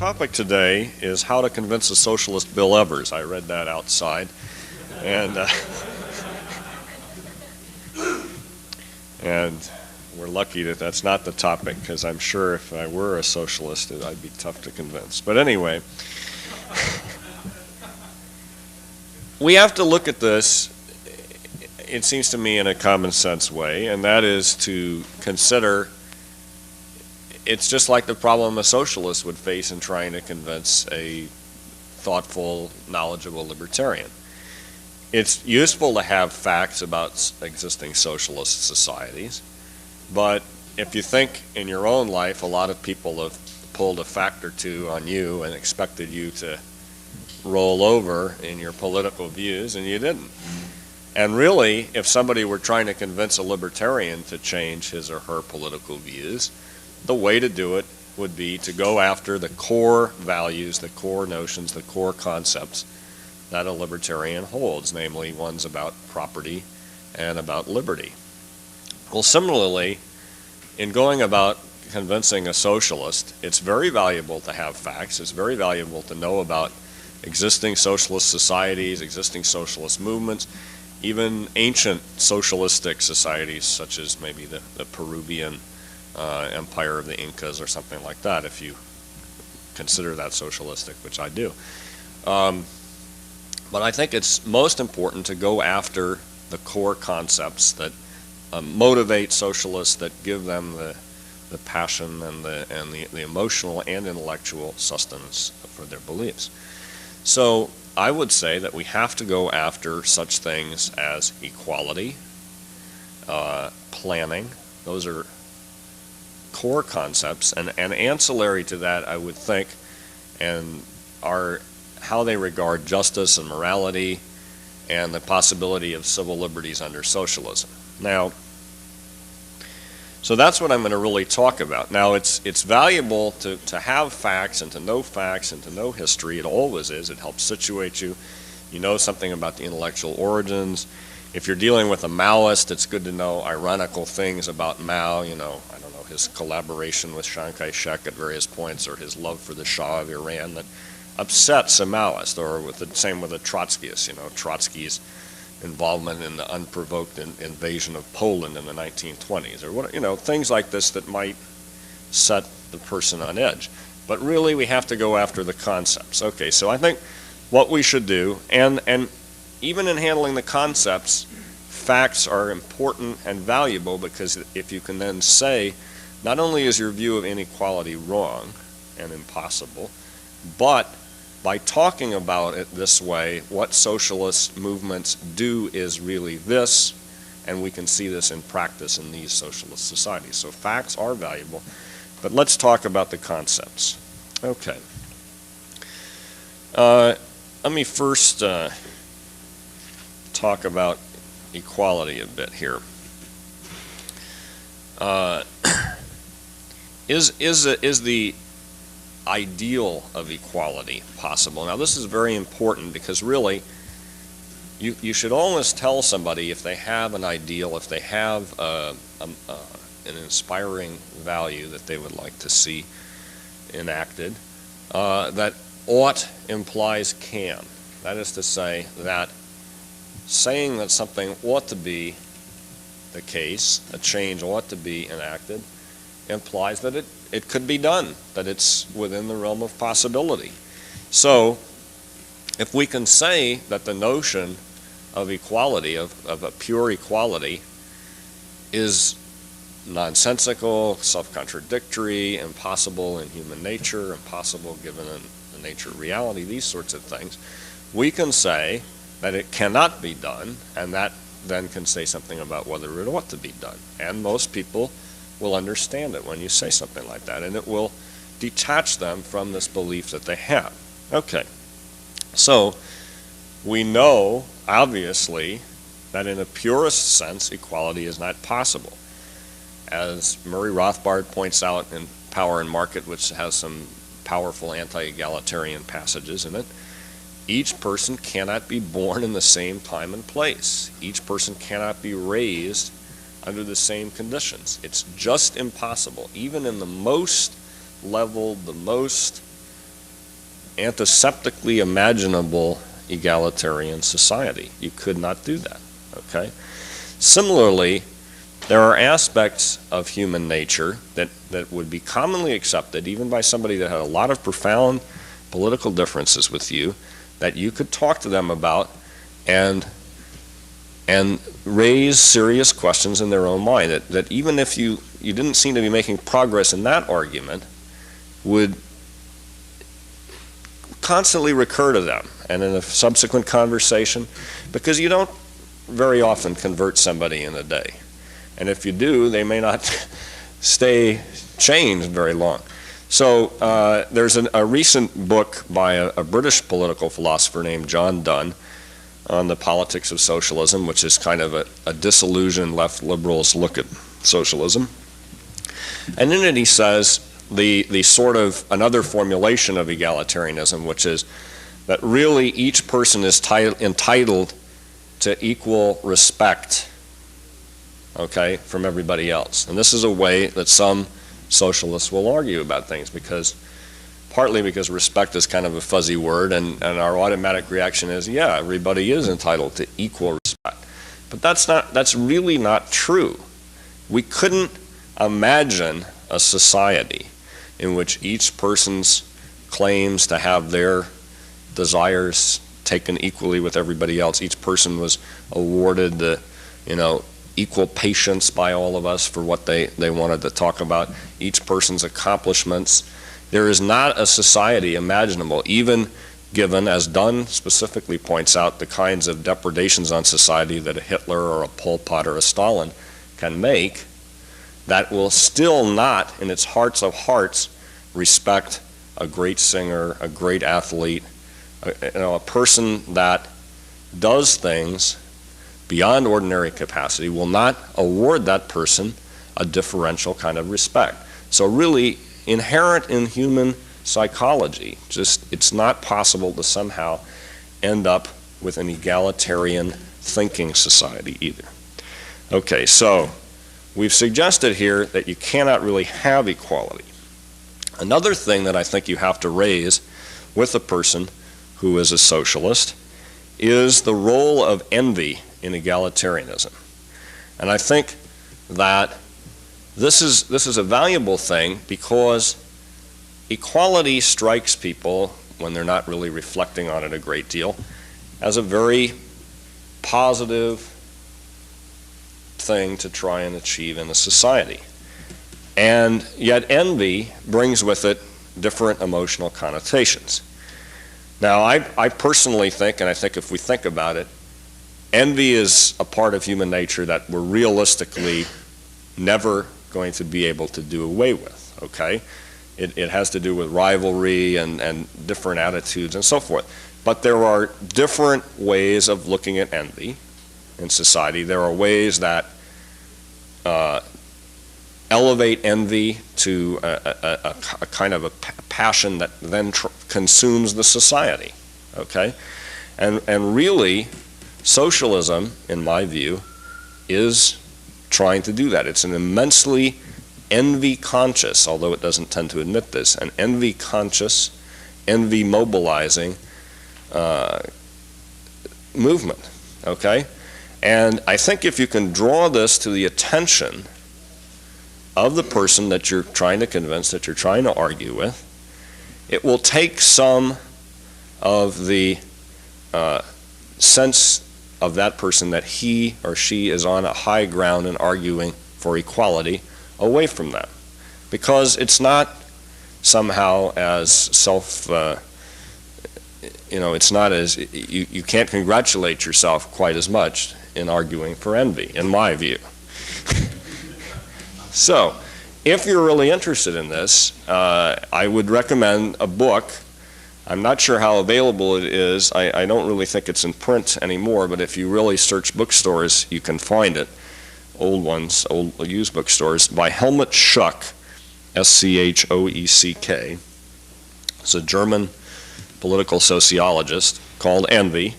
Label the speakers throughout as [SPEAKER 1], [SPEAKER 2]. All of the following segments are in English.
[SPEAKER 1] topic today is how to convince a socialist Bill Evers. I read that outside, and and we're lucky that that's not the topic, because I'm sure if I were a socialist, I'd be tough to convince. But anyway, we have to look at this, it seems to me, in a common sense way, and that is to consider it's just like the problem a socialist would face in trying to convince a thoughtful, knowledgeable libertarian. It's useful to have facts about existing socialist societies, but if you think in your own life a lot of people have pulled a fact or two on you and expected you to roll over in your political views, and you didn't. And really, if somebody were trying to convince a libertarian to change his or her political views, the way to do it would be to go after the core values, the core notions, the core concepts that a libertarian holds, namely ones about property and about liberty. Well, similarly, in going about convincing a socialist, it's very valuable to have facts. It's very valuable to know about existing socialist societies, existing socialist movements, even ancient socialistic societies such as maybe the Peruvian empire of the Incas or something like that, if you consider that socialistic, which I do. But I think it's most important to go after the core concepts that motivate socialists, that give them the passion and the emotional and intellectual sustenance for their beliefs. So I would say that we have to go after such things as equality, planning. Those are core concepts, and ancillary to that, I would think, and are how they regard justice and morality and the possibility of civil liberties under socialism. Now, so that's what I'm going to really talk about. Now, it's valuable to have facts and to know history. It always is. It helps situate you. You know something about the intellectual origins. If you're dealing with a Maoist, it's good to know ironical things about Mao, you know, I don't know, his collaboration with Chiang Kai-shek at various points, or his love for the Shah of Iran that upsets a Maoist, or with the same with a Trotskyist, you know, Trotsky's involvement in the unprovoked invasion of Poland in the 1920s, or what, you know, things like this that might set the person on edge. But really, we have to go after the concepts. Okay, so I think what we should do, and even in handling the concepts, facts are important and valuable, because if you can then say, not only is your view of inequality wrong and impossible, but by talking about it this way, what socialist movements do is really this, and we can see this in practice in these socialist societies. So facts are valuable, but let's talk about the concepts. Okay. Let me first talk about equality a bit here. Is the ideal of equality possible? Now, this is very important, because really you should always tell somebody if they have an ideal, if they have an inspiring value that they would like to see enacted, that ought implies can. That is to say that saying that something ought to be the case, a change ought to be enacted, implies that it could be done, that it's within the realm of possibility. So if we can say that the notion of equality, of a pure equality, is nonsensical, self-contradictory, impossible in human nature, impossible given the nature of reality, these sorts of things, we can say that it cannot be done, and that then can say something about whether it ought to be done. And most people will understand it when you say something like that, and it will detach them from this belief that they have. Okay, so we know, obviously, that in a purest sense, equality is not possible. As Murray Rothbard points out in Power and Market, which has some powerful anti-egalitarian passages in it, each person cannot be born in the same time and place. Each person cannot be raised under the same conditions. It's just impossible. Even in the most leveled, the most antiseptically imaginable egalitarian society. You could not do that, okay? Similarly, there are aspects of human nature that would be commonly accepted, even by somebody that had a lot of profound political differences with you, that you could talk to them about and raise serious questions in their own mind, that even if you didn't seem to be making progress in that argument, would constantly recur to them and in a subsequent conversation, because you don't very often convert somebody in a day. And if you do, they may not stay changed very long. So there's a recent book by a British political philosopher named John Donne on the politics of socialism, which is kind of a disillusioned left liberals look at socialism. And in it he says the sort of another formulation of egalitarianism, which is that really each person is entitled to equal respect, okay, from everybody else. And this is a way that some socialists will argue about things, partly because respect is kind of a fuzzy word, and our automatic reaction is, yeah, everybody is entitled to equal respect. But that's really not true. We couldn't imagine a society in which each person's claims to have their desires taken equally with everybody else. Each person was awarded the, equal patience by all of us for what they wanted to talk about, each person's accomplishments. There is not a society imaginable, even given, as Dunn specifically points out, the kinds of depredations on society that a Hitler or a Pol Pot or a Stalin can make, that will still not, in its hearts of hearts, respect a great singer, a great athlete, a person that does things beyond ordinary capacity, will not award that person a differential kind of respect. So really, inherent in human psychology, it's not possible to somehow end up with an egalitarian thinking society either. Okay, so we've suggested here that you cannot really have equality. Another thing that I think you have to raise with a person who is a socialist is the role of envy in egalitarianism. And I think that this is a valuable thing, because equality strikes people, when they're not really reflecting on it a great deal, as a very positive thing to try and achieve in a society. And yet envy brings with it different emotional connotations. Now, I personally think, and I think if we think about it, envy is a part of human nature that we're realistically never going to be able to do away with, okay? It has to do with rivalry and different attitudes and so forth. But there are different ways of looking at envy in society. There are ways that elevate envy to a kind of a passion that then consumes the society, okay? And really, socialism, in my view, is trying to do that. It's an immensely envy-conscious, although it doesn't tend to admit this, an envy-conscious, envy-mobilizing movement, okay? And I think if you can draw this to the attention of the person that you're trying to convince, that you're trying to argue with, it will take some of the sense of that person that he or she is on a high ground in arguing for equality away from them. Because it's not somehow as it's not as, you can't congratulate yourself quite as much in arguing for envy, in my view. So, if you're really interested in this, I would recommend a book. I'm not sure how available it is. I don't really think it's in print anymore, but if you really search bookstores, you can find it. Old ones, old used bookstores, by Helmut Schuck, S-C-H-O-E-C-K. It's a German political sociologist called Envy,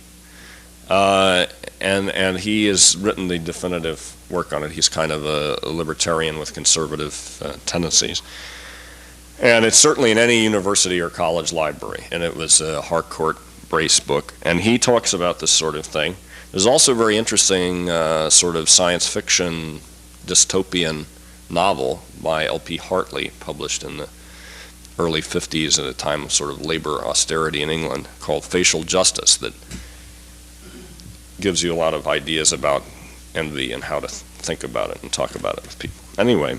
[SPEAKER 1] and he has written the definitive work on it. He's kind of a libertarian with conservative tendencies. And it's certainly in any university or college library, and it was a Harcourt Brace book, and he talks about this sort of thing. There's also a very interesting sort of science fiction dystopian novel by L.P. Hartley, published in the early 50s at a time of sort of labor austerity in England, called Facial Justice, that gives you a lot of ideas about envy and how to think about it and talk about it with people. Anyway,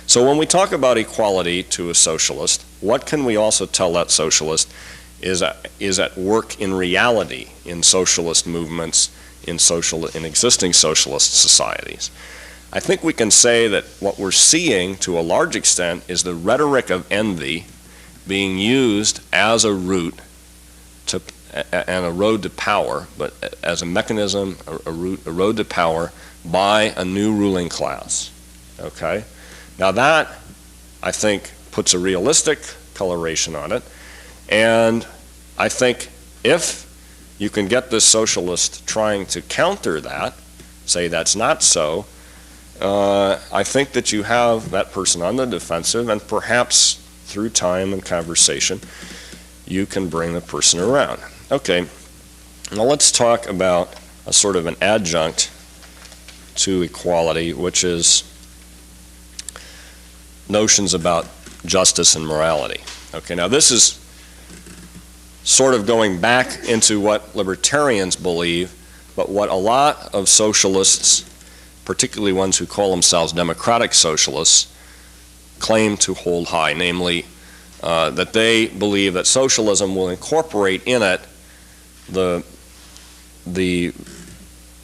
[SPEAKER 1] so when we talk about equality to a socialist, what can we also tell that socialist is at work in reality in socialist movements, in existing socialist societies? I think we can say that what we're seeing to a large extent is the rhetoric of envy being used as a route to, and a road to power, but as a mechanism, a road to power by a new ruling class. Okay? Now that, I think, puts a realistic coloration on it, and I think if you can get this socialist trying to counter that, say that's not so, I think that you have that person on the defensive, and perhaps through time and conversation, you can bring the person around. Okay, now let's talk about a sort of an adjunct to equality, which is notions about justice and morality. Okay, now this is sort of going back into what libertarians believe, but what a lot of socialists, particularly ones who call themselves democratic socialists, claim to hold high, namely that they believe that socialism will incorporate in it the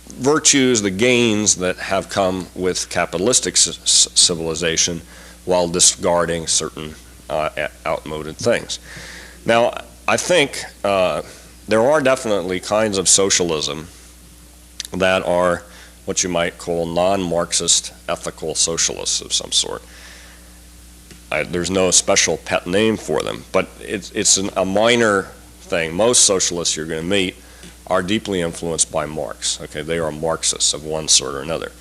[SPEAKER 1] virtues, the gains that have come with capitalistic civilization while discarding certain outmoded things. Now, I think there are definitely kinds of socialism that are what you might call non-Marxist ethical socialists of some sort. There's no special pet name for them, but it's a minor thing. Most socialists you're going to meet are deeply influenced by Marx. Okay, they are Marxists of one sort or another.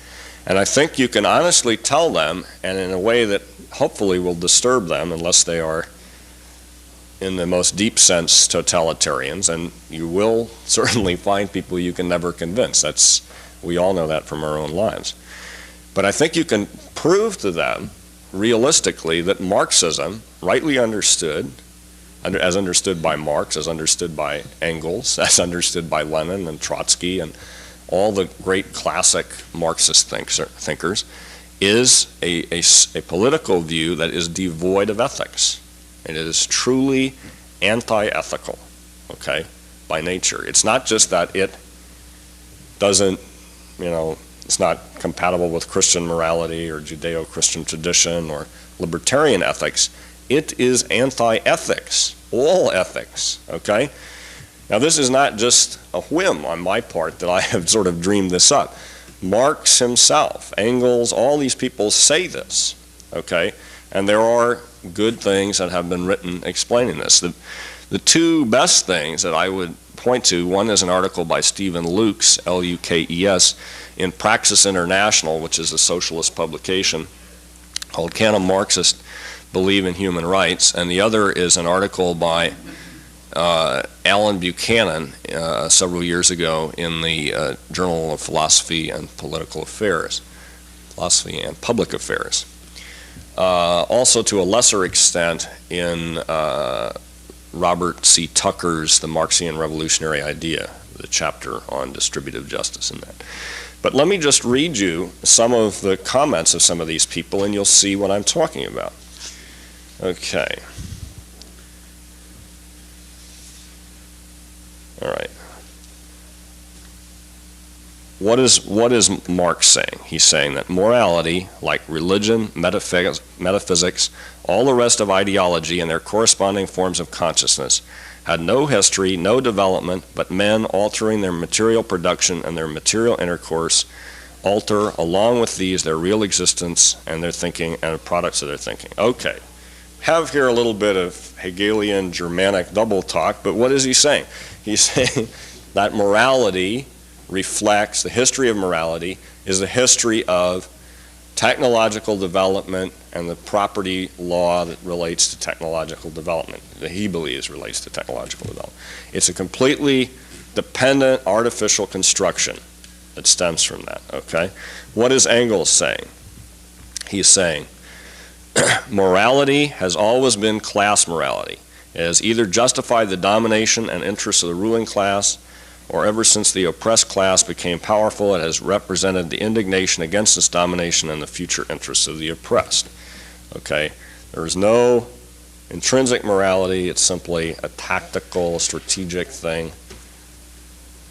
[SPEAKER 1] And I think you can honestly tell them, and in a way that hopefully will disturb them unless they are in the most deep sense totalitarians, and you will certainly find people you can never convince. We all know that from our own lives. But I think you can prove to them realistically that Marxism, rightly understood, as understood by Marx, as understood by Engels, as understood by Lenin and Trotsky and all the great classic Marxist thinkers, is a political view that is devoid of ethics. And it is truly anti-ethical, okay, by nature. It's not just that it doesn't, it's not compatible with Christian morality or Judeo-Christian tradition or libertarian ethics. It is anti-ethics, all ethics, okay? Now this is not just a whim on my part that I have sort of dreamed this up. Marx himself, Engels, all these people say this, okay? And there are good things that have been written explaining this. The two best things that I would point to, one is an article by Stephen Lukes, L-U-K-E-S, in Praxis International, which is a socialist publication, called Can a Marxist Believe in Human Rights? And the other is an article by Alan Buchanan several years ago in the Journal of Philosophy and Political Affairs, Philosophy and Public Affairs. Also to a lesser extent in Robert C. Tucker's The Marxian Revolutionary Idea, the chapter on distributive justice in that. But let me just read you some of the comments of some of these people and you'll see what I'm talking about. Okay. All right. What is Marx saying? He's saying that morality, like religion, metaphysics, all the rest of ideology and their corresponding forms of consciousness, had no history, no development, but men altering their material production and their material intercourse alter, along with these, their real existence and their thinking and the products of their thinking. Okay. Have here a little bit of Hegelian Germanic double talk, but what is he saying? He's saying that morality reflects, the history of morality is the history of technological development, and the property law that relates to technological development, that he believes relates to technological development. It's a completely dependent artificial construction that stems from that, okay? What is Engels saying? He's saying, morality has always been class morality. It has either justified the domination and interests of the ruling class, or ever since the oppressed class became powerful, it has represented the indignation against this domination and the future interests of the oppressed. Okay? There is no intrinsic morality. It's simply a tactical, strategic thing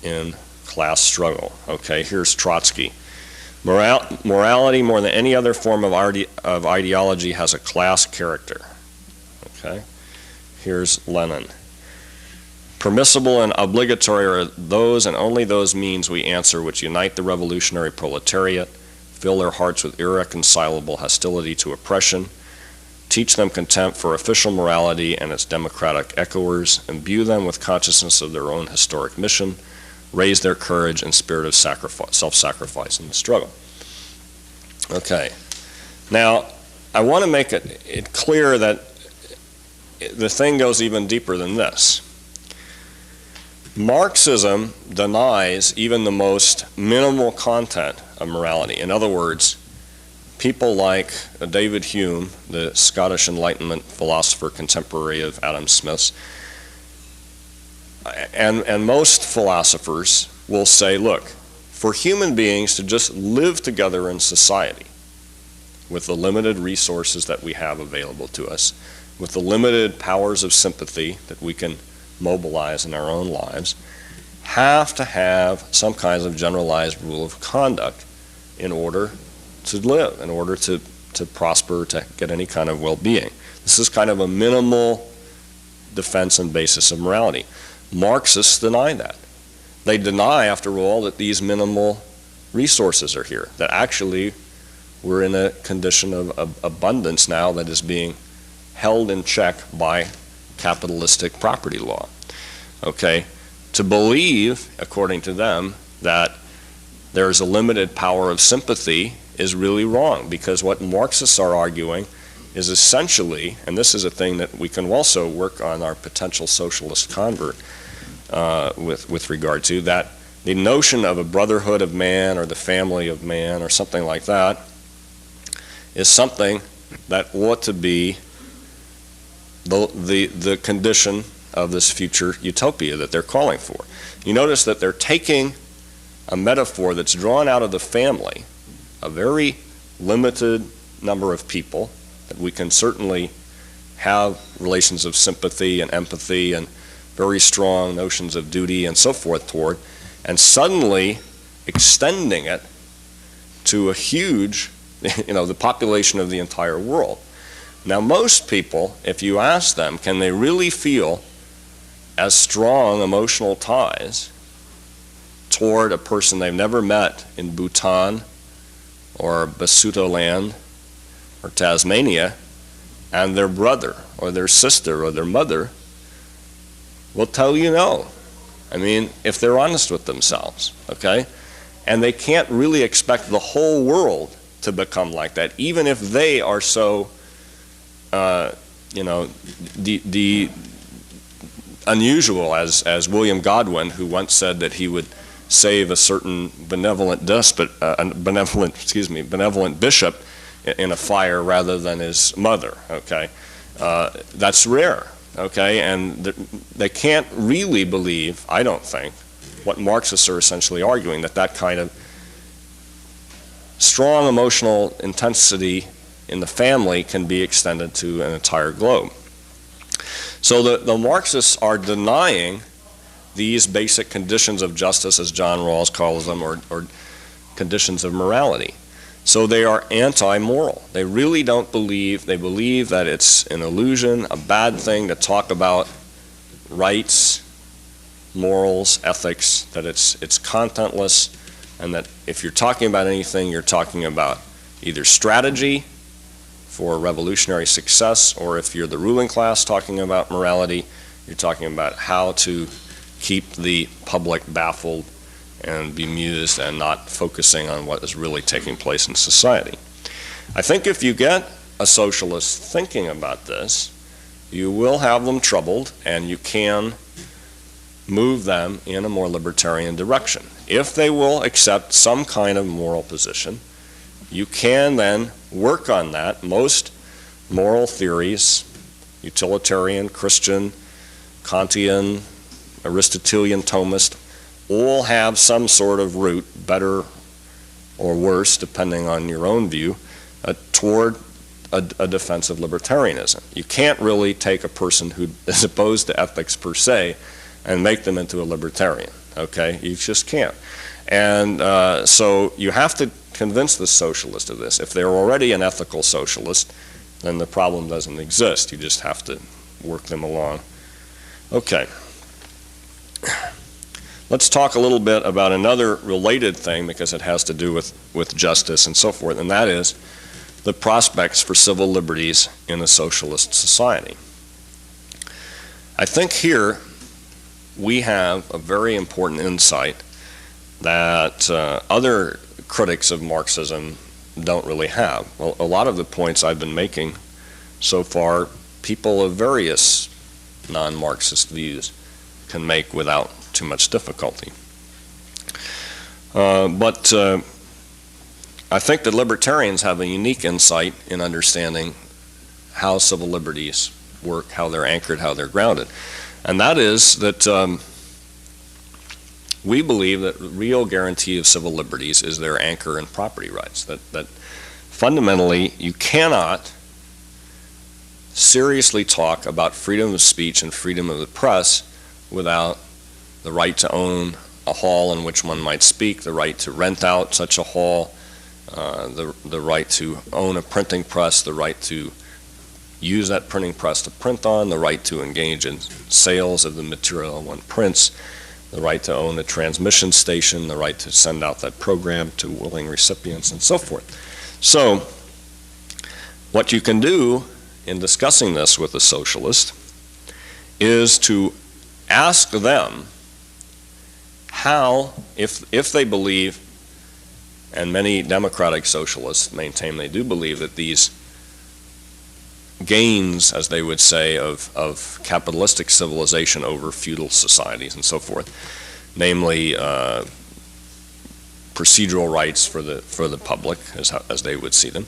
[SPEAKER 1] in class struggle. Okay? Here's Trotsky. Morality, more than any other form of ideology, has a class character. Okay? Here's Lenin. Permissible and obligatory are those and only those means we answer which unite the revolutionary proletariat, fill their hearts with irreconcilable hostility to oppression, teach them contempt for official morality and its democratic echoers, imbue them with consciousness of their own historic mission, raise their courage and spirit of self-sacrifice in the struggle. Okay. Now, I want to make it clear that the thing goes even deeper than this. Marxism denies even the most minimal content of morality. In other words, people like David Hume, the Scottish Enlightenment philosopher contemporary of Adam Smith's, and most philosophers will say, look, for human beings to just live together in society with the limited resources that we have available to us, with the limited powers of sympathy that we can mobilize in our own lives, have to have some kinds of generalized rule of conduct in order to live, in order to prosper, to get any kind of well-being. This is kind of a minimal defense and basis of morality. Marxists deny that. They deny, after all, that these minimal resources are here, that actually we're in a condition of abundance now that is being held in check by capitalistic property law. Okay? To believe, according to them, that there's a limited power of sympathy is really wrong, because what Marxists are arguing is essentially, and this is a thing that we can also work on our potential socialist convert with regard to, that the notion of a brotherhood of man or the family of man or something like that is something that ought to be the condition of this future utopia that they're calling for. You notice that they're taking a metaphor that's drawn out of the family, a very limited number of people that we can certainly have relations of sympathy and empathy and very strong notions of duty and so forth toward, and suddenly extending it to a huge, the population of the entire world. Now, most people, if you ask them, can they really feel as strong emotional ties toward a person they've never met in Bhutan or Basutoland or Tasmania, and their brother or their sister or their mother will tell you no. I mean, if they're honest with themselves, okay? And they can't really expect the whole world to become like that, even if they are so, unusual, as William Godwin, who once said that he would save a certain benevolent bishop in a fire rather than his mother, okay? That's rare, okay? And they can't really believe, I don't think, what Marxists are essentially arguing, that kind of strong emotional intensity in the family can be extended to an entire globe. So the Marxists are denying these basic conditions of justice, as John Rawls calls them, or conditions of morality. So they are anti-moral. They really don't believe, they believe that it's an illusion, a bad thing to talk about rights, morals, ethics, that it's contentless, and that if you're talking about anything, you're talking about either strategy for revolutionary success, or if you're the ruling class talking about morality, you're talking about how to keep the public baffled and bemused and not focusing on what is really taking place in society. I think if you get a socialist thinking about this, you will have them troubled, and you can move them in a more libertarian direction. If they will accept some kind of moral position, you can then work on that. Most moral theories, utilitarian, Christian, Kantian, Aristotelian, Thomist, all have some sort of root, better or worse, depending on your own view, toward a defense of libertarianism. You can't really take a person who is opposed to ethics per se and make them into a libertarian, okay? You just can't. And so you have to convince the socialist of this. If they're already an ethical socialist, then the problem doesn't exist. You just have to work them along. Okay. Let's talk a little bit about another related thing, because it has to do with justice and so forth, and that is the prospects for civil liberties in a socialist society. I think here we have a very important insight that other critics of Marxism don't really have. Well, a lot of the points I've been making so far, people of various non-Marxist views can make without too much difficulty. But I think that libertarians have a unique insight in understanding how civil liberties work, how they're anchored, how they're grounded. And that is that we believe that the real guarantee of civil liberties is their anchor in property rights, that fundamentally you cannot seriously talk about freedom of speech and freedom of the press without the right to own a hall in which one might speak, the right to rent out such a hall, the right to own a printing press, the right to use that printing press to print on, the right to engage in sales of the material one prints, the right to own a transmission station, the right to send out that program to willing recipients, and so forth. So what you can do in discussing this with a socialist is to ask them how, if they believe, and many democratic socialists maintain they do believe, that these gains, as they would say, of capitalistic civilization over feudal societies and so forth, namely procedural rights for the public, as they would see them,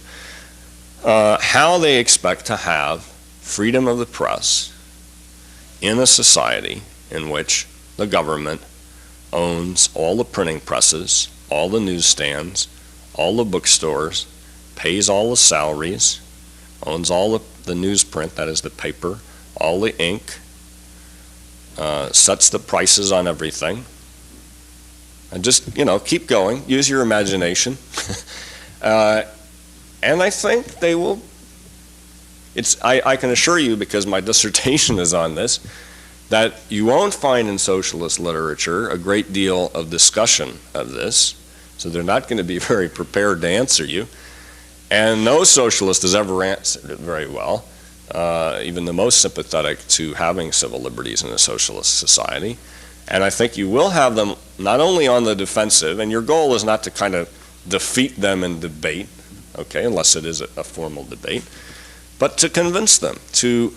[SPEAKER 1] how they expect to have freedom of the press in a society in which the government owns all the printing presses, all the newsstands, all the bookstores, pays all the salaries, owns all the newsprint, that is the paper, all the ink, sets the prices on everything, and just, keep going, use your imagination. And I think they will, I can assure you, because my dissertation is on this, that you won't find in socialist literature a great deal of discussion of this, so they're not going to be very prepared to answer you. And no socialist has ever answered it very well, even the most sympathetic to having civil liberties in a socialist society. And I think you will have them not only on the defensive, and your goal is not to kind of defeat them in debate, okay, unless it is a formal debate, but to convince them, to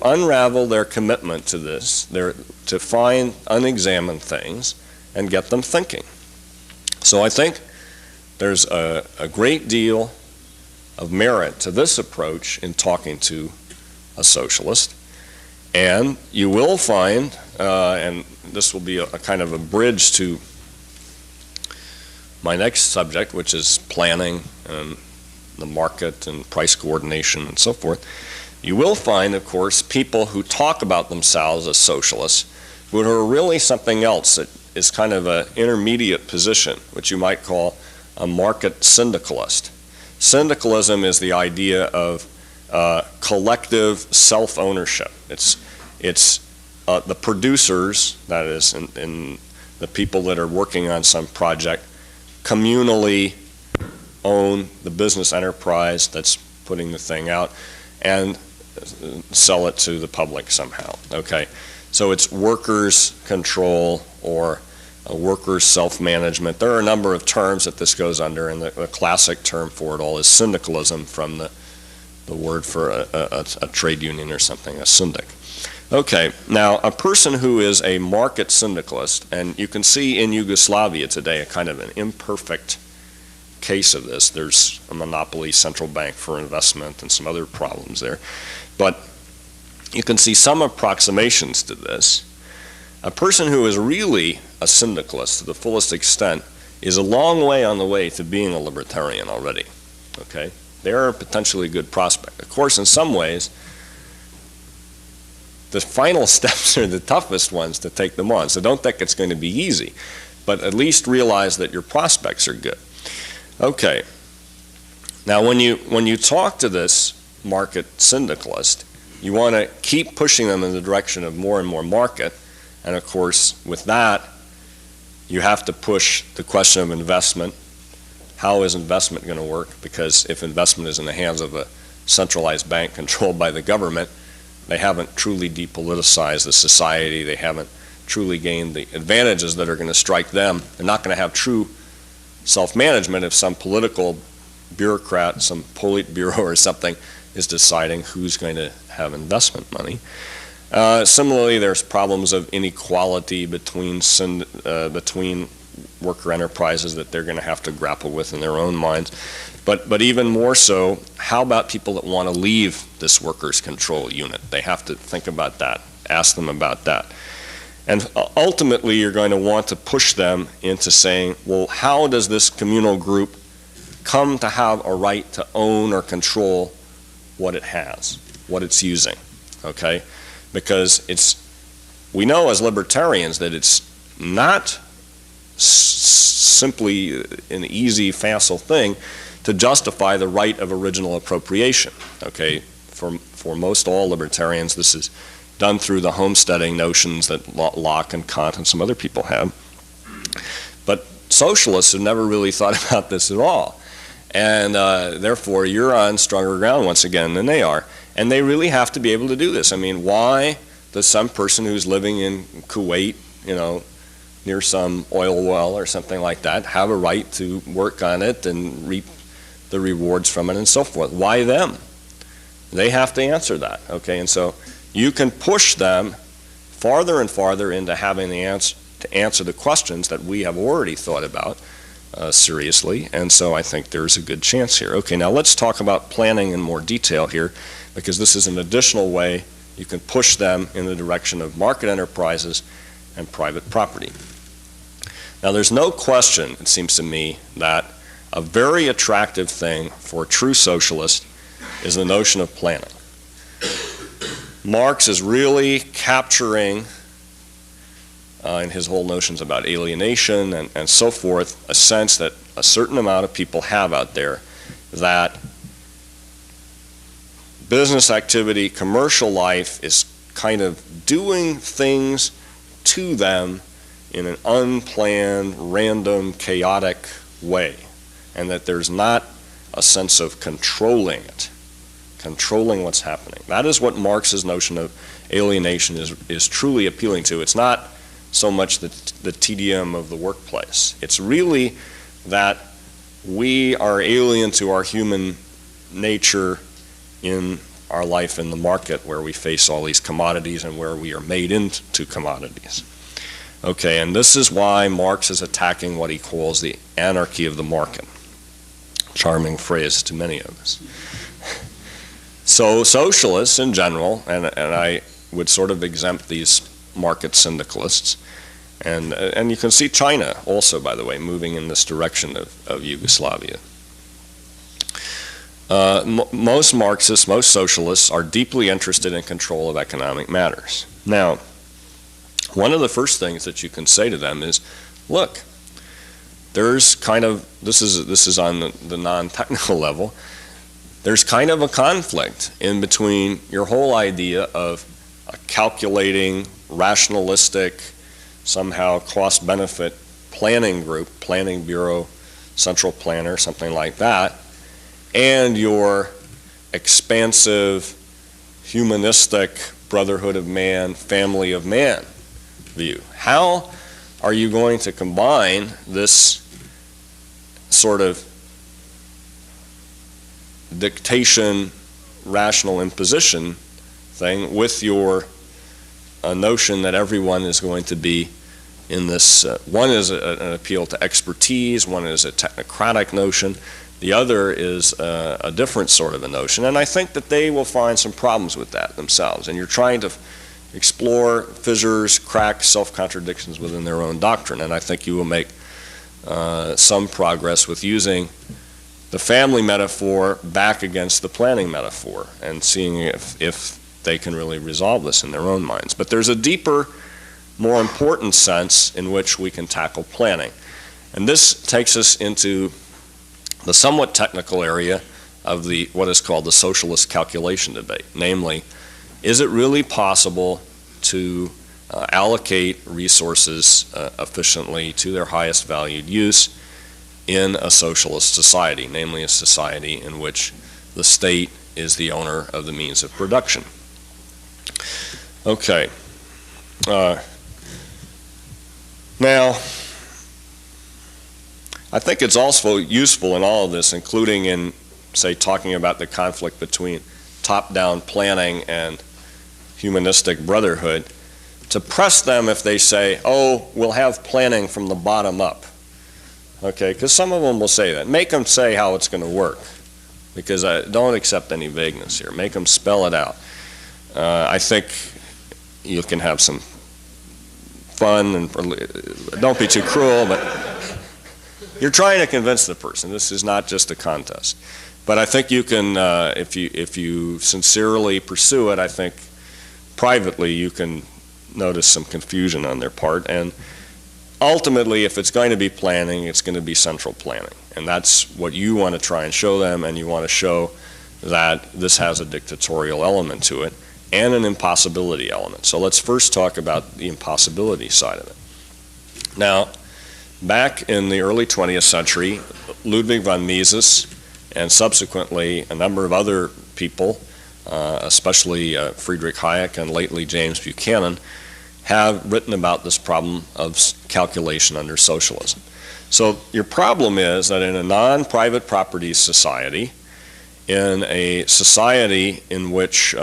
[SPEAKER 1] unravel their commitment to this, to find unexamined things and get them thinking. So I think there's a great deal of merit to this approach in talking to a socialist. And you will find, and this will be a kind of a bridge to my next subject, which is planning and the market and price coordination and so forth. You will find, of course, people who talk about themselves as socialists, but are really something else that is kind of an intermediate position, which you might call a market syndicalist. Syndicalism is the idea of collective self-ownership. It's the producers, that is, in the people that are working on some project, communally own the business enterprise that's putting the thing out and sell it to the public somehow, okay? So it's workers' control or workers' self-management. There are a number of terms that this goes under, and the classic term for it all is syndicalism from the the word for a trade union or something, a syndic. Okay, now a person who is a market syndicalist, and you can see in Yugoslavia today a kind of an imperfect case of this. There's a monopoly central bank for investment and some other problems there. But you can see some approximations to this. A person who is really a syndicalist to the fullest extent is a long way on the way to being a libertarian already. Okay? They're a potentially good prospect. Of course, in some ways, the final steps are the toughest ones to take them on. So don't think it's going to be easy, but at least realize that your prospects are good. Okay. Now, when you talk to this market syndicalist, you want to keep pushing them in the direction of more and more market. And of course, with that, you have to push the question of investment. How is investment going to work? Because if investment is in the hands of a centralized bank controlled by the government, they haven't truly depoliticized the society. They haven't truly gained the advantages that are going to strike them. They're not going to have true self-management if some political bureaucrat, some Politburo or something, is deciding who's going to have investment money. Similarly, there's problems of inequality between worker enterprises that they're going to have to grapple with in their own minds. But even more so, how about people that want to leave this workers' control unit? They have to think about that, ask them about that. And ultimately, you're going to want to push them into saying, well, how does this communal group come to have a right to own or control what it has, what it's using, okay? Because we know as libertarians that it's not simply an easy, facile thing to justify the right of original appropriation, okay? For most all libertarians, this is done through the homesteading notions that Locke and Kant and some other people have. But socialists have never really thought about this at all. And therefore, you're on stronger ground once again than they are. And they really have to be able to do this. I mean, why does some person who's living in Kuwait, you know, near some oil well or something like that, have a right to work on it and reap the rewards from it and so forth? Why them? They have to answer that, okay? And so you can push them farther and farther into having the answer the questions that we have already thought about seriously, and so I think there's a good chance here. Okay, now let's talk about planning in more detail here, because this is an additional way you can push them in the direction of market enterprises and private property. Now, there's no question, it seems to me, that a very attractive thing for a true socialist is the notion of planning. Marx is really capturing, in his whole notions about alienation and so forth, a sense that a certain amount of people have out there that business activity, commercial life is kind of doing things to them in an unplanned, random, chaotic way, and that there's not a sense of controlling it, controlling what's happening. That is what Marx's notion of alienation is truly appealing to. It's not so much the tedium of the workplace. It's really that we are alien to our human nature in our life in the market, where we face all these commodities and where we are made into commodities. Okay, and this is why Marx is attacking what he calls the anarchy of the market. Charming phrase to many of us. So socialists in general, and I would sort of exempt these market syndicalists, and you can see China also, by the way, moving in this direction of Yugoslavia. Most Marxists, most socialists are deeply interested in control of economic matters. Now, one of the first things that you can say to them is, look, there's kind of, this is on the non-technical level, there's kind of a conflict in between your whole idea of a calculating, rationalistic, somehow cost-benefit planning group, planning bureau, central planner, something like that, and your expansive, humanistic, brotherhood of man, family of man view. How are you going to combine this sort of dictation, rational imposition thing with your notion that everyone is going to be in this. One is an appeal to expertise, one is a technocratic notion, the other is a different sort of a notion, and I think that they will find some problems with that themselves, and you're trying to explore fissures, cracks, self-contradictions within their own doctrine, and I think you will make some progress with using the family metaphor back against the planning metaphor and seeing if they can really resolve this in their own minds. But there's a deeper, more important sense in which we can tackle planning. And this takes us into the somewhat technical area of what is called the socialist calculation debate. Namely, is it really possible to allocate resources efficiently to their highest valued use in a socialist society, namely a society in which the state is the owner of the means of production? Okay. Now, I think it's also useful in all of this, including in, say, talking about the conflict between top-down planning and humanistic brotherhood, to press them if they say, oh, we'll have planning from the bottom up. Okay, because some of them will say that. Make them say how it's going to work, because I don't accept any vagueness here. Make them spell it out. I think you can have some fun, and don't be too cruel, but you're trying to convince the person. This is not just a contest. But I think you can, if you sincerely pursue it, I think privately you can notice some confusion on their part. And ultimately, if it's going to be planning, it's going to be central planning. And that's what you want to try and show them, and you want to show that this has a dictatorial element to it and an impossibility element. So let's first talk about the impossibility side of it. Now, back in the early 20th century, Ludwig von Mises and subsequently a number of other people, especially Friedrich Hayek and lately James Buchanan, have written about this problem of calculation under socialism. So your problem is that in a non-private property society, in a society in which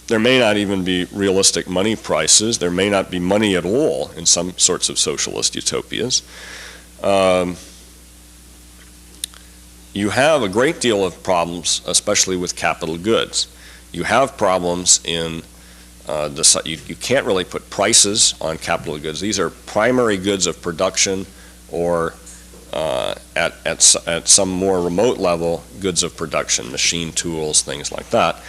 [SPEAKER 1] there may not even be realistic money prices, there may not be money at all in some sorts of socialist utopias, you have a great deal of problems, especially with capital goods. You have problems in you can't really put prices on capital goods. These are primary goods of production, or at some more remote level, goods of production, machine tools, things like that.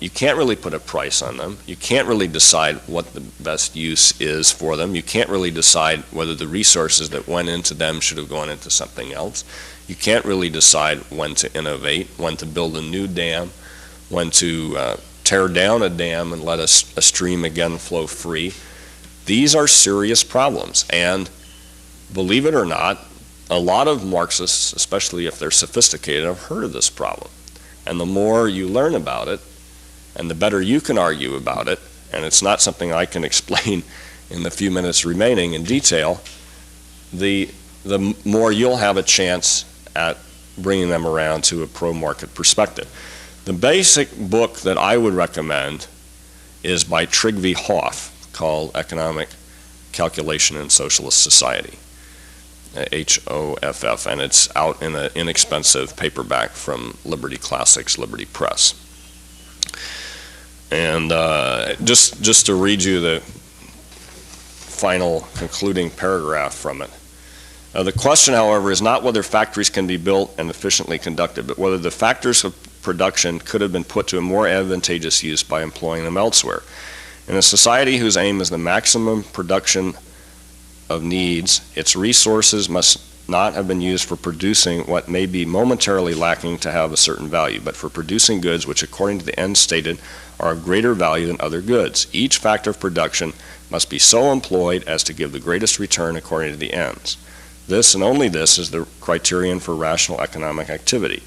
[SPEAKER 1] You can't really put a price on them. You can't really decide what the best use is for them. You can't really decide whether the resources that went into them should have gone into something else. You can't really decide when to innovate, when to build a new dam, when to tear down a dam and let a stream again flow free. These are serious problems, and believe it or not, a lot of Marxists, especially if they're sophisticated, have heard of this problem. And the more you learn about it, and the better you can argue about it, and it's not something I can explain in the few minutes remaining in detail, the more you'll have a chance at bringing them around to a pro-market perspective. The basic book that I would recommend is by Trygve Hoff, called Economic Calculation in Socialist Society, H-O-F-F, and it's out in an inexpensive paperback from Liberty Classics, Liberty Press. And just to read you the final concluding paragraph from it. The question, however, is not whether factories can be built and efficiently conducted, but whether the factors of production could have been put to a more advantageous use by employing them elsewhere. In a society whose aim is the maximum production of needs, its resources must not have been used for producing what may be momentarily lacking to have a certain value, but for producing goods which, according to the end stated, are of greater value than other goods. Each factor of production must be so employed as to give the greatest return according to the ends. This, and only this, is the criterion for rational economic activity.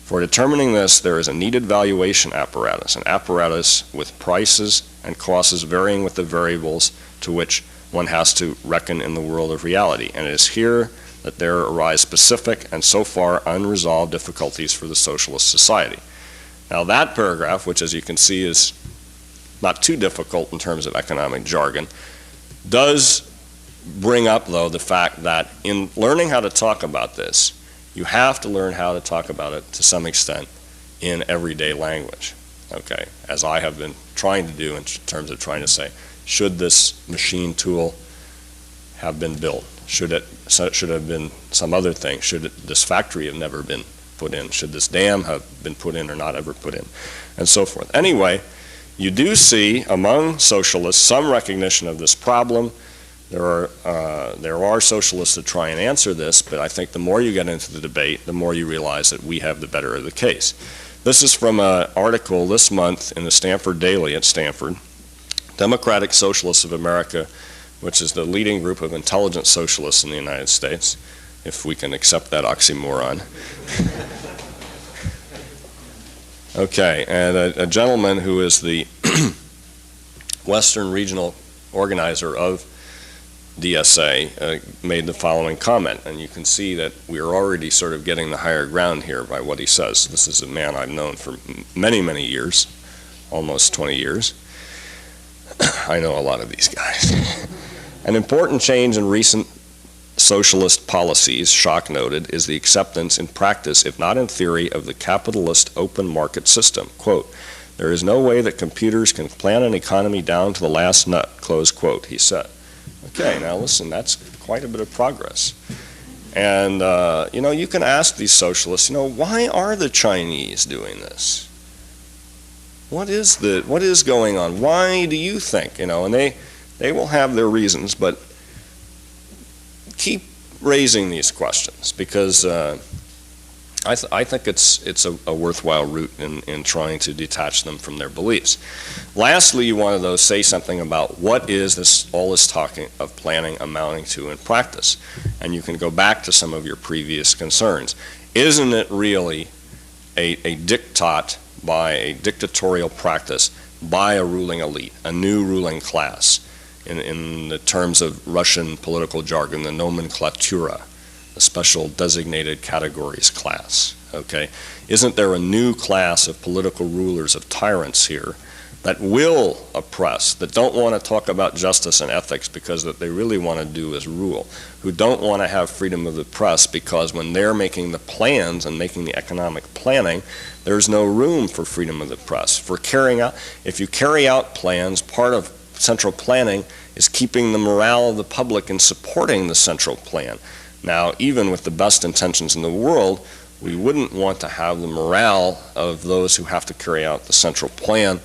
[SPEAKER 1] For determining this, there is a needed valuation apparatus, an apparatus with prices and costs varying with the variables to which one has to reckon in the world of reality. And it is here that there arise specific and so far unresolved difficulties for the socialist society. Now that paragraph, which as you can see is not too difficult in terms of economic jargon, does bring up, though, the fact that in learning how to talk about this, you have to learn how to talk about it to some extent in everyday language, okay, as I have been trying to do in terms of trying to say, should this machine tool have been built? Should it have been some other thing? Should this factory have never been put in? Should this dam have been put in or not ever put in? And so forth. Anyway, you do see among socialists some recognition of this problem. There are socialists that try and answer this, but I think the more you get into the debate, the more you realize that we have the better of the case. This is from an article this month in the Stanford Daily at Stanford. Democratic Socialists of America, which is the leading group of intelligent socialists in the United States, if we can accept that oxymoron. Okay, and a gentleman who is the Western Regional Organizer of DSA made the following comment, and you can see that we are already sort of getting the higher ground here by what he says. This is a man I've known for many, many years, almost 20 years. I know a lot of these guys. An important change in recent socialist policies, Schock noted, is the acceptance in practice, if not in theory, of the capitalist open market system. Quote, "There is no way that computers can plan an economy down to the last nut," close quote, he said. Okay, now listen, that's quite a bit of progress. And, you know, you can ask these socialists, you know, why are the Chinese doing this? What is going on? Why do you think, you know, and they will have their reasons, but keep raising these questions because I think it's a worthwhile route in trying to detach them from their beliefs. Lastly, you want to say something about what is all this talking of planning amounting to in practice, and you can go back to some of your previous concerns. Isn't it really a diktat by a dictatorial practice by a ruling elite, a new ruling class, in the terms of Russian political jargon, the nomenklatura, a special designated categories class, okay? Isn't there a new class of political rulers, of tyrants here that will oppress, that don't want to talk about justice and ethics because what they really want to do is rule, who don't want to have freedom of the press because when they're making the plans and making the economic planning, there's no room for freedom of the press. For carrying out, if you carry out plans, part of central planning is keeping the morale of the public and supporting the central plan. Now, even with the best intentions in the world, we wouldn't want to have the morale of those who have to carry out the central plan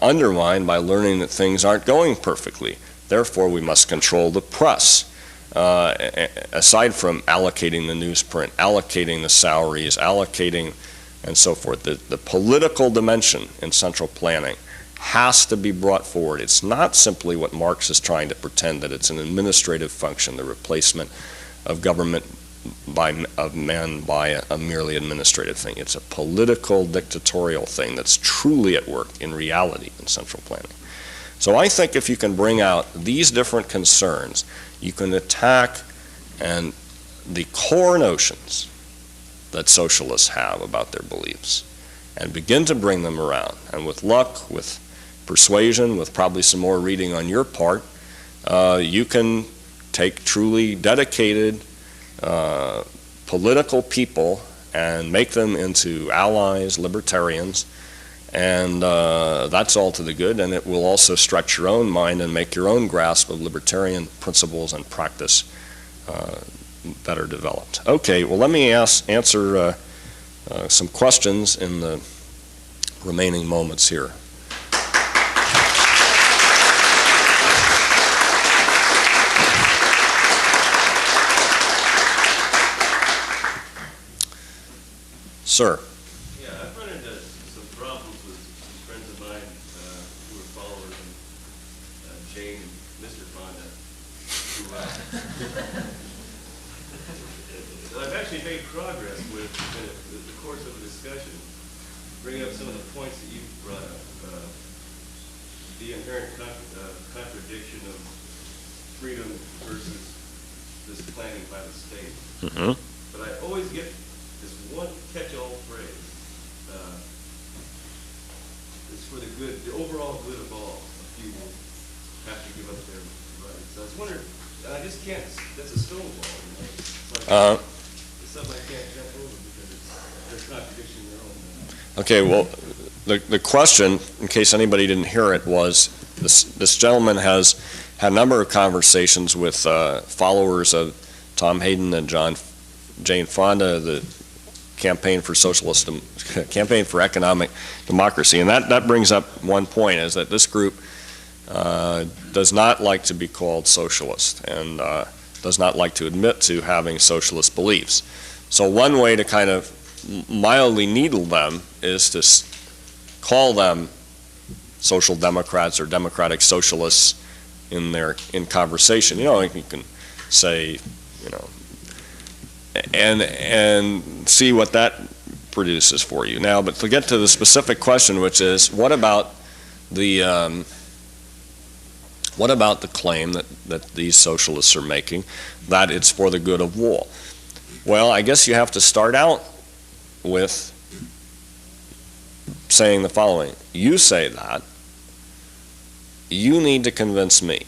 [SPEAKER 1] undermined by learning that things aren't going perfectly. Therefore, we must control the press. Aside from allocating the newsprint, allocating the salaries, allocating and so forth, the political dimension in central planning has to be brought forward. It's not simply what Marx is trying to pretend that it's an administrative function, the replacement of government of men by a merely administrative thing. It's a political dictatorial thing that's truly at work in reality in central planning. So I think if you can bring out these different concerns, you can attack and the core notions that socialists have about their beliefs and begin to bring them around. And with luck, with persuasion, with probably some more reading on your part, you can take truly dedicated political people and make them into allies, libertarians, and that's all to the good, and it will also stretch your own mind and make your own grasp of libertarian principles and practice better developed. Okay, well let me answer some questions in the remaining moments here. Sir.
[SPEAKER 2] Yeah, I've run into some problems with some friends of mine who are followers of Jane and Mr. Fonda. So I've actually made progress with the course of the discussion, bringing up some of the points that you brought up. The inherent contradiction of freedom versus this planning by the state.
[SPEAKER 1] Mm-hmm.
[SPEAKER 2] But I always get this one catch-all phrase. It's for the good, the overall good of all. A few will have to give up their rights. I was wondering, I just can't, that's a stonewall. You know? It's like, it's something I can't jump over because there's contradiction in their own.
[SPEAKER 1] Okay, well, the question, in case anybody didn't hear it, was this gentleman has had a number of conversations with followers of Tom Hayden and Jane Fonda, the campaign for campaign for economic democracy, and that brings up one point: is that this group does not like to be called socialist and does not like to admit to having socialist beliefs. So one way to kind of mildly needle them is to call them social democrats or democratic socialists in conversation. You know, you can say, you know, and see what that produces for you. Now, but to get to the specific question, which is, what about the claim that these socialists are making, that it's for the good of all? Well, I guess you have to start out with saying the following: you say that, you need to convince me.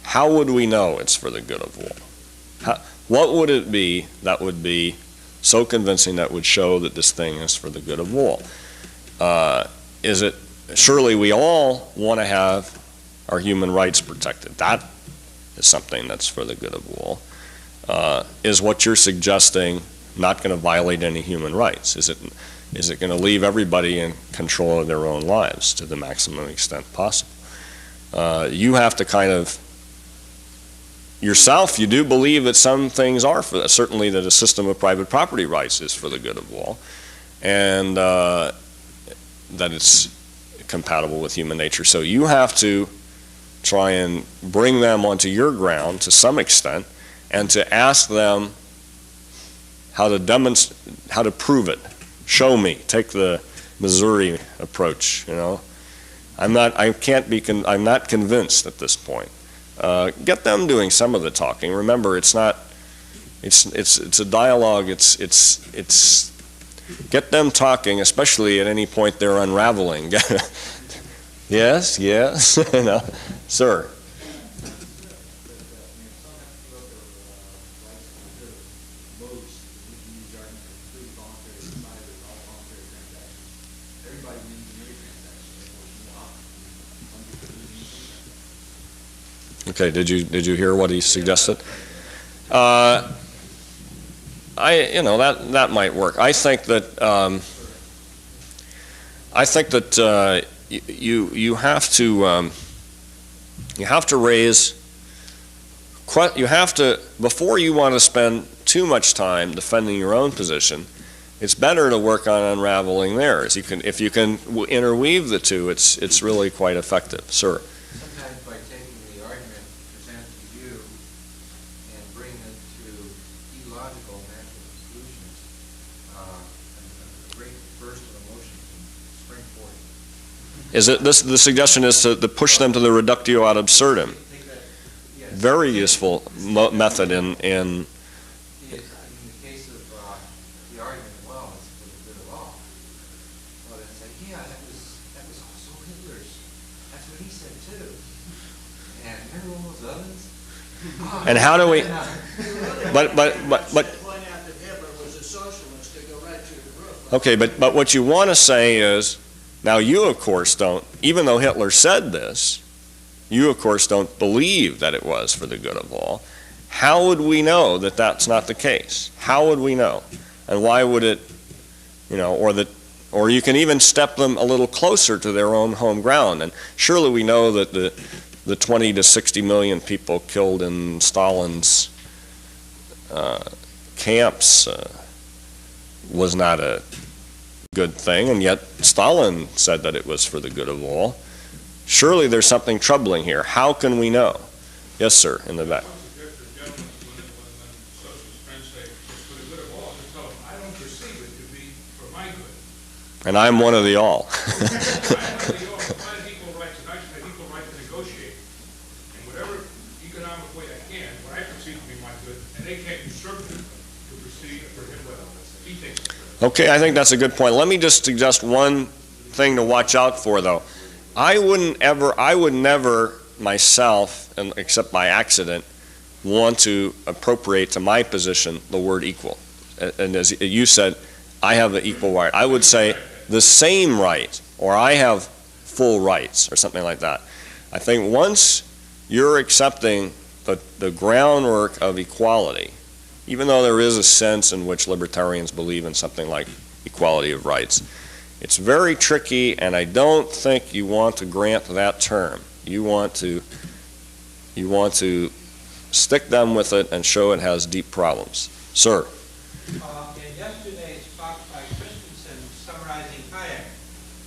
[SPEAKER 1] How would we know it's for the good of all? What would it be that would be so convincing that would show that this thing is for the good of all? Is it, surely we all want to have our human rights protected. That is something that's for the good of all. Is what you're suggesting not going to violate any human rights? Is it going to leave everybody in control of their own lives to the maximum extent possible? You have to kind of, yourself, you do believe that some things are for that. Certainly that a system of private property rights is for the good of all, and that it's compatible with human nature. So you have to try and bring them onto your ground to some extent, and to ask them how to prove it. Show me. Take the Missouri approach. You know, I'm not convinced at this point. Get them doing some of the talking. Remember, it's not. It's a dialogue. It's get them talking, especially at any point they're unraveling. Yes. You know, sir. Okay, did you hear what he suggested? That might work. I think that you have to before you want to spend too much time defending your own position. It's better to work on unraveling theirs. If you can interweave the two, it's really quite effective, sir.
[SPEAKER 3] Sometimes by taking the argument presented to you and bringing it to illogical natural conclusions, a great burst of emotion can spring forth.
[SPEAKER 1] Is it the suggestion is to push them to the reductio ad absurdum?
[SPEAKER 3] Yes.
[SPEAKER 1] Very useful method in.
[SPEAKER 3] In the case of the argument, well, it's for the good of all. Well, then say, yeah, that was also Hitler's. That's what he said too. And remember all those others?
[SPEAKER 1] And how do we? But
[SPEAKER 4] point out that Hitler was a socialist to go right to the roof.
[SPEAKER 1] Okay, but what you want to say is, now you of course don't, even though Hitler said this, you of course don't believe that it was for the good of all. How would we know that that's not the case? How would we know? And why would it, or you can even step them a little closer to their own home ground. And surely we know that the 20 to 60 million people killed in Stalin's camps was not a good thing, and yet Stalin said that it was for the good of all. Surely there's something troubling here. How can we know? Yes, sir, in the back. And I'm one of the all.
[SPEAKER 5] And whatever economic way I can, what I perceive to be my good, and
[SPEAKER 1] Okay, I think that's a good point. Let me just suggest one thing to watch out for, though. I would never myself, and except by accident, want to appropriate to my position the word equal. And as you said, I have an equal right. I would say the same right, or I have full rights, or something like that. I think once you're accepting the groundwork of equality, even though there is a sense in which libertarians believe in something like equality of rights, it's very tricky, and I don't think you want to grant that term. You want to stick them with it and show it has deep problems. Sir.
[SPEAKER 5] In yesterday's talk by Christensen summarizing Hayek,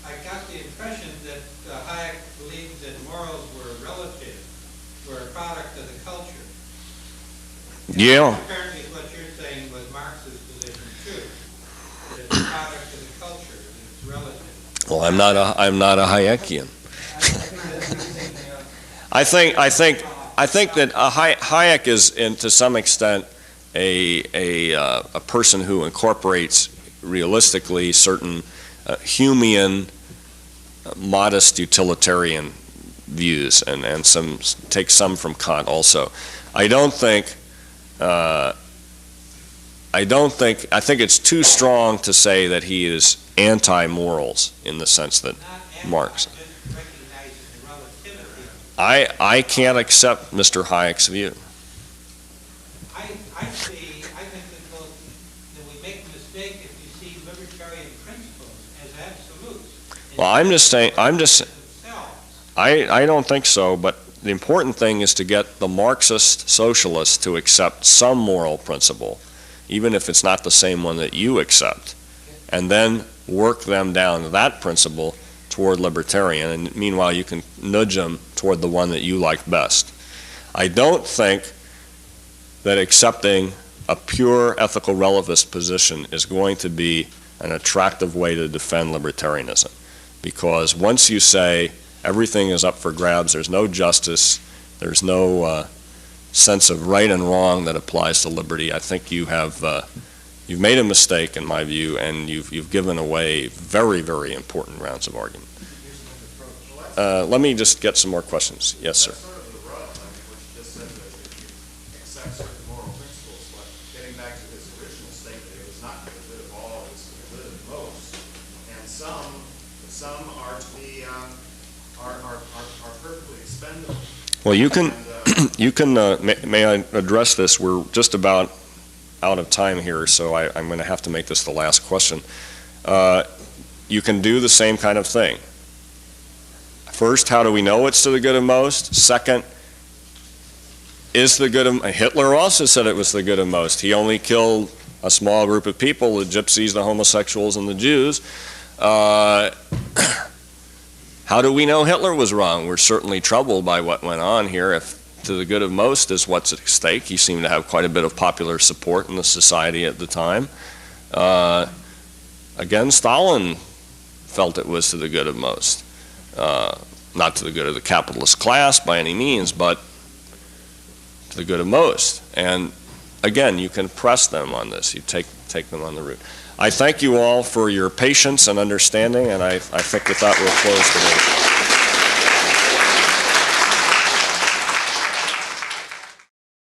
[SPEAKER 5] I got the impression that Hayek believed that morals were relative, were a product of the culture.
[SPEAKER 1] Yeah.
[SPEAKER 5] Apparently what you're saying was Marx's position too, that it's a product of the culture, and it's relative.
[SPEAKER 1] Well, I'm not a Hayekian. I think that Hayek is, to some extent, a person who incorporates realistically certain Humean, modest utilitarian views, and takes some from Kant also. I think it's too strong to say that he is anti-morals in the sense that Marx. I can't accept Mr. Hayek's view.
[SPEAKER 5] I think that we make a mistake if you see libertarian principles as absolutes.
[SPEAKER 1] Well, I'm just saying, I don't think so, but the important thing is to get the Marxist socialists to accept some moral principle, even if it's not the same one that you accept, and then work them down to that principle toward libertarian, and meanwhile you can nudge them toward the one that you like best. I don't think that accepting a pure ethical relativist position is going to be an attractive way to defend libertarianism, because once you say everything is up for grabs, there's no justice, there's no sense of right and wrong that applies to liberty, I think you've made a mistake in my view, and you've given away very, very important rounds of argument. Let me just get some more questions. Yes, sir.
[SPEAKER 6] That's sort of the rub, I mean, what you just said, that you accept certain moral principles, but getting back to his original statement, it was not for the good of all, it was for the good of most. And some are to be, are perfectly expendable.
[SPEAKER 1] Well, you can, may I address this? We're just about out of time here, so I'm going to have to make this the last question. You can do the same kind of thing. First, how do we know it's to the good of most? Second, is the good of... Hitler also said it was the good of most. He only killed a small group of people, the gypsies, the homosexuals, and the Jews. How do we know Hitler was wrong? We're certainly troubled by what went on here. If to the good of most is what's at stake, he seemed to have quite a bit of popular support in the society at the time. Again, Stalin felt it was to the good of most. Not to the good of the capitalist class by any means, but to the good of most. And again, you can press them on this. You take them on the route. I thank you all for your patience and understanding, and I think that will close today.